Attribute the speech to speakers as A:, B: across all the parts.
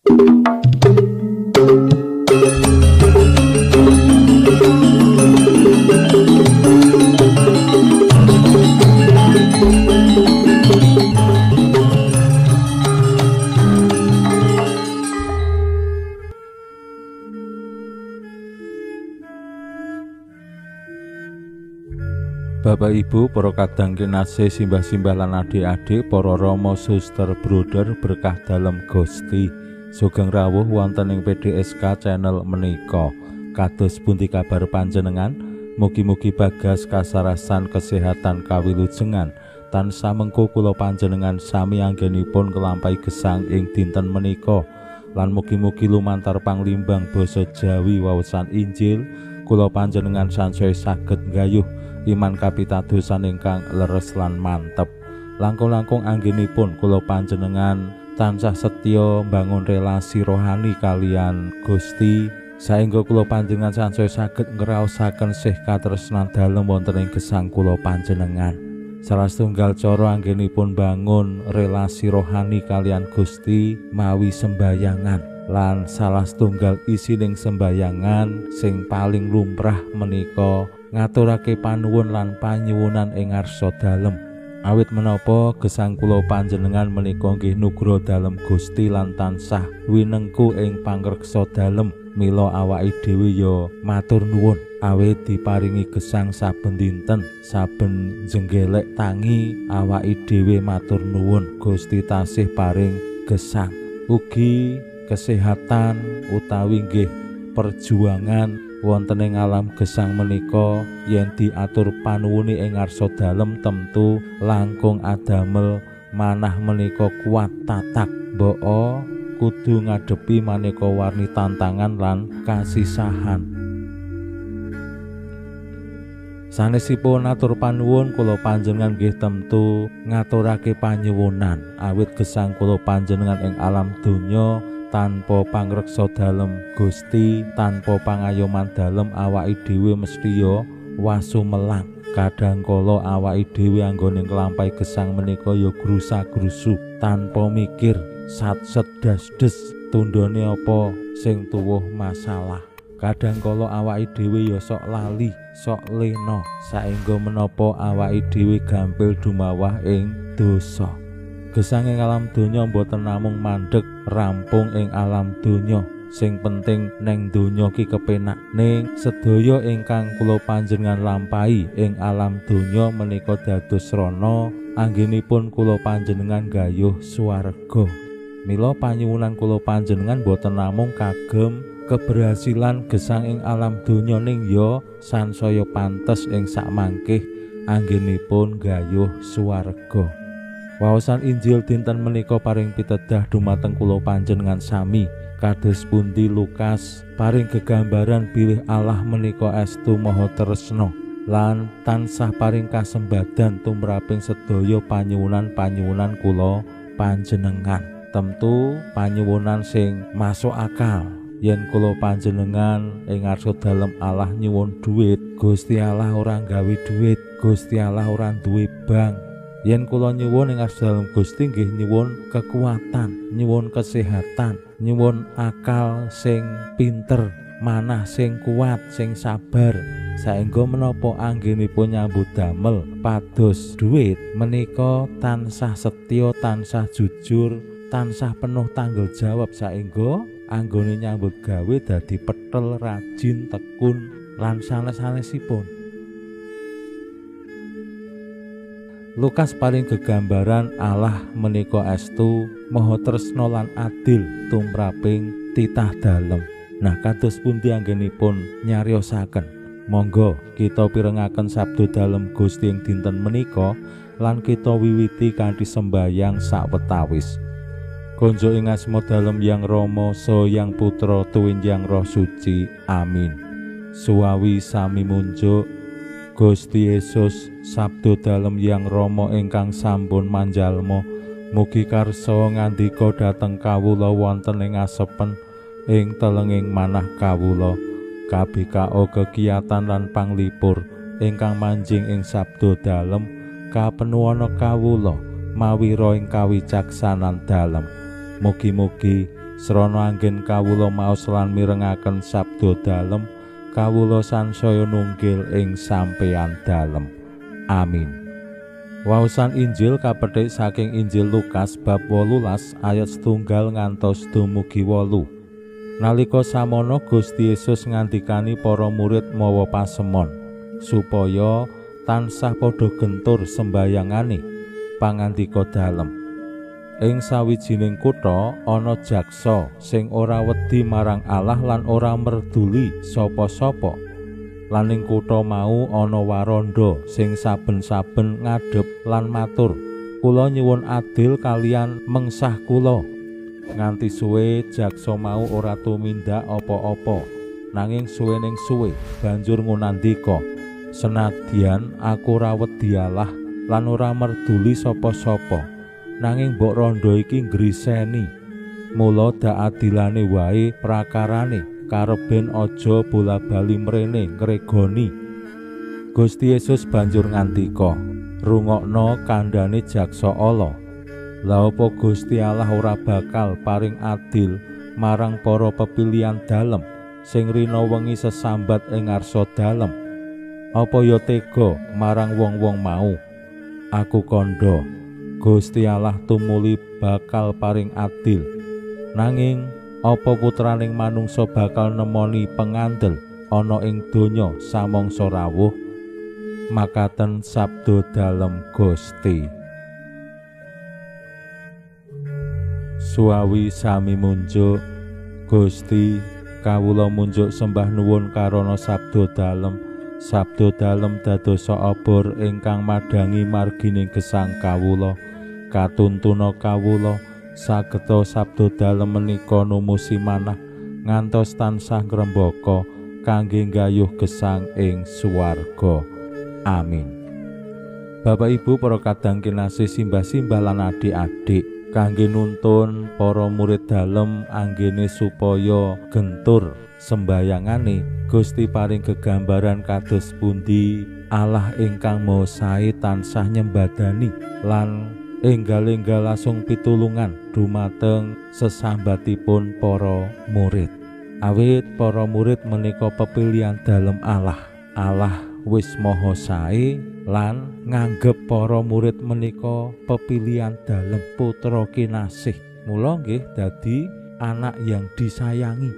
A: Bapak Ibu, para kadang kinasih, simbah-simbah lan adik-adik, para rama suster brother berkah dalem Gusti. Sugeng rawuh wonten ing PDSK channel menika. Kados pundi kabar panjenengan? Mugi-mugi bagas kasarasan kesehatan kawilujengan tansah mengko kula panjenengan sami anggenipun kelampahi gesang ing dinten menika. Lan mugi-mugi lumantar panglimbang basa Jawi waosan Injil kula panjenengan sansaya saged nggayuh iman kapitadosan ingkang leres lan mantep. Langkung-langkung anggenipun kula panjenengan tansah setya mbangun relasi rohani kalian Gusti, saengga kula panjenengan sansaya saged ngraosaken sih katresnan dalem wonten ing gesang kula panjenengan. Salah setunggal cara anggenipun bangun relasi rohani kalian Gusti mawi sembayangan. Lan salah setunggal isi ning sembayangan sing paling lumrah menika ngaturake panuwun lan panyuwunan ing ngarsa dalem. Awit menapa gesang kula panjenengan menika nggih nugra dalem Gusti lan tansah winengku ing pangreksa dalem. Mila awake dhewe ya matur nuwun awit diparingi gesang saben dinten, saben jenggelek tangi awake dhewe matur nuwun Gusti tasih paring gesang. Ugi kesehatan utawi nggih perjuangan wonten ing alam gesang menika yen diatur panuwune ing ngarsa dalem temtu langkung adamel manah menika kuat tatak mbok kudu ngadepi maneka warni tantangan lan kasisahan. Sanesipun atur panuwun kula panjenengan nggih temtu ngaturake panyuwunan awit gesang kula panjenengan ing alam donya tanpa pangreksa dalem Gusti, tanpa pangayoman dalem awake dhewe mesti ya wasumelang. Kadangkala awake dhewe anggone nglampahi gesang menika ya grusak-grusuk tanpa mikir satset dasdes tundone apa sing tuwuh masalah. Kadangkala awake dhewe ya sok lali, sok lena saengga menapa awake dhewe gampil dumawah ing dosa. Gesang ing alam donya mboten namung mandheg rampung ing alam donya. Sing penting neng donya ki kepenak ning sedaya ingkang kula panjenengan lampahi ing alam donya menika dados srana anggenipun kula panjenengan gayuh swarga. Mila panyuwunan kula panjenengan mboten namung kagem keberhasilan gesang ing alam donya ning ya sansaya pantes ing sakmangkih anggenipun gayuh swarga. Waosan Injil dinten menika paring pitedah dumateng kula panjenengan sami. Kados pundi Lukas paring gegambaran bilih Allah menika estu maha tresna lan tansah paring kasembadan tumraping sedaya panyuwunan-panyuwunan kula panjenengan. Temtu panyuwunan sing masuk akal. Yen kula panjenengan ing ngarsa dalem Allah nyuwun dhuwit, Gusti Allah ora gawe dhuwit, Gusti Allah ora duwe bank. Yen kula nyuwun ing dalem Gusti nggih nyuwun kekuatan, nyuwun kesehatan, nyuwun akal sing pinter, manah sing kuat, sing sabar. Saengga menapa anggenipun nyambut damel pados dhuwit menika tansah setya, tansah jujur, tansah penuh tanggung jawab saengga anggone nyambut gawe dadi petel, rajin, tekun lan sanes-sanesipun. Lukas paring gegambaran Allah menika estu maha tresna lan adil tumraping titah dalem. Nah, kados pundi anggenipun nyariosaken? Monggo kita pirengaken sabda dalem Gusti ing dinten menika lan kita wiwiti kanthi sembayang sawetawis. Konjo ing asma dalem Yang Rama saha Yang Putra tuwin Yang Roh Suci. Amin. Suwawi sami munjuk Gusti Yesus sabda dalem Yang Rama ingkang sampun manjalma mugi karsa ngandika dhateng kawula wonten ing asepen ing telenging manah kawula kabikao kekiyatan lan panglipur ingkang manjing ing sabda dalem kapenuwana kawula mawi ra ing kawicaksanan dalem. Mugi-mugi Srana anggen kawula maos lan mirengaken sabda dalem, kawula sansaya nunggil ing sampeyan dalem. Amin. Waosan Injil kapetik saking Injil Lukas bab 18 ayat 1 ngantos dumugi 8. Nalika samono Gusti Yesus ngandikani para murid mawa pasemon supaya tansah padha gentur sembayangane pangandika dalem. Ing sawijining kutha ana jaksa sing ora wedi marang Allah lan ora merduli sapa-sapa. Lan ing kutha mau ana waranda sing saben-saben ngadhep lan matur, "Kula nyuwun adil kalian mengsah kula." Nganti suwe jaksa mau ora tumindak apa-apa, nanging suwening suwe banjur ngunandika, "Senadyan aku ora wedi Allah lan ora merduli sapa-sapa, nanging mbok rondo iki ngriseni. Mula dak adilane wae prakarane, kareben aja bola-bali mrene ngregoni." Gusti Yesus banjur ngandika, "Rungokno kandhane jaksa ala. Lah apa Gusti Allah ora bakal paring adil marang para pepilihan dalem sing rina wengi sesambat ing ngarsa dalem? Apa ya tega marang wong-wong mau? Aku kandha Gusti Allah tumuli bakal paring adil. Nanging apa putraning manungsa bakal nemoni pengandel ana ing donya samangsa rawuh?" Makaten sabda dalem Gusti. Suawi sami munjuk. Gusti, kawula munjuk sembah nuwun karana sabda dalem. Sabda dalem dadosa obor ingkang madangi margining gesang kawula. Katuntuna kawula sageta sabda dalem menika numusi manah ngantos tansah ngrembaka kangge nggayuh gesang ing swarga. Amin. Bapak Ibu para kadang kinasih simbah-simbah lan adik-adik, kangge nuntun para murid dalem anggene supaya gentur sembayangane, Gusti paring gegambaran kados pundi Allah ingkang Maha Sae tansah nyembadani lan enggal-enggal lasung pitulungan dumateng sesambatipun para murid. Awit para murid menika pepilihan dalem Allah. Allah wis Maha Sae lan nganggep para murid menika pepilihan dalem putra kinasih. Mula nggih dadi anak yang disayangi.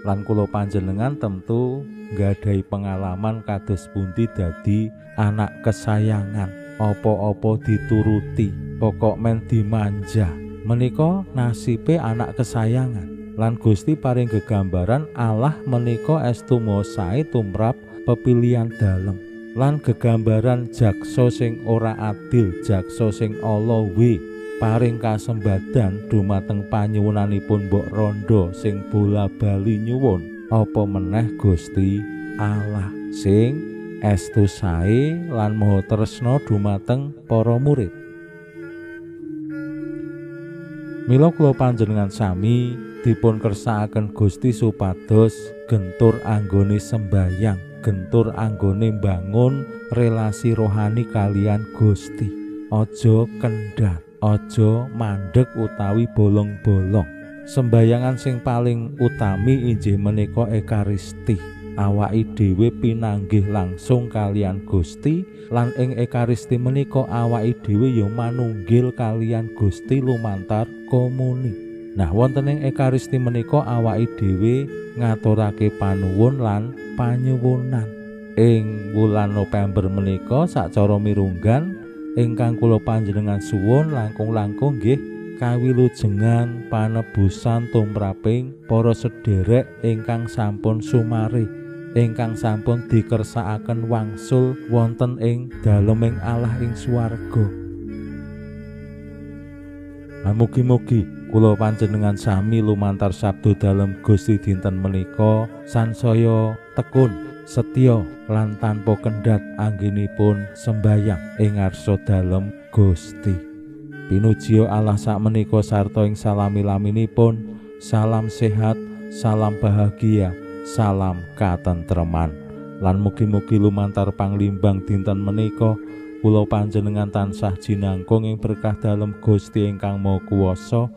A: Lan kula panjenengan tentu nggadahi pengalaman kados pundi dadi anak kesayangan. Apa-apa dituruti, pokok men dimanja. Menika nasibe anak kesayangan. Lan Gusti paring gegambaran Allah menika estu Maha Sae tumrap pepilihan dalem. Lan gegambaran jaksa sing ora adil, jaksa sing alawe paring kasembadan dumateng panyuwunanipun mbok rondo sing bola-bali nyuwun. Apa meneh Gusti Allah sing estu sae lan maha tresna dumateng para murid. Mila kula panjenengan sami dipun kersakaken Gusti supados gentur anggone sembayang, gentur anggone mbangun relasi rohani kalian Gusti. Aja kendhat, aja mandeg utawi bolong-bolong. Sembayangan sing paling utami inggih menika Ekaristi. Awaki dhewe pinanggih langsung kalian Gusti lan ing Ekaristi menika awaki dhewe ya manunggil kalian Gusti lumantar komuni. Nah, wonten ing Ekaristi menika awaki dhewe ngaturake panuwun lan panyuwunan. Ing wulan November menika sacara mirunggan ingkang kula panjenengan suwun langkung-langkung nggih kawilujengan panebusan tumraping para sederek ingkang sampun sumari, ingkang sampun dikersakaken wangsul wonten ing daleming Allah ing swarga. Mugi-mugi kula panjenengan sami lumantar sabda dalem Gusti dinten menika sansaya tekun, setya lan tanpa kendhat anggenipun sembayang ing ngarsa dalem Gusti. Pinuji Allah sakmenika sarta ing salami-laminipun. Salam sehat, salam bahagia, salam katentreman. Lan mugi-mugi lumantar panglimbang dinten menika kula panjenengan tansah jinangkung ing berkah dalem Gusti ingkang Maha Kuwasa,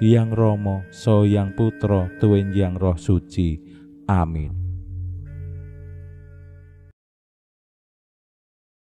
A: Hyang Rama saha Hyang Putra tuwin Hyang Roh Suci. Amin.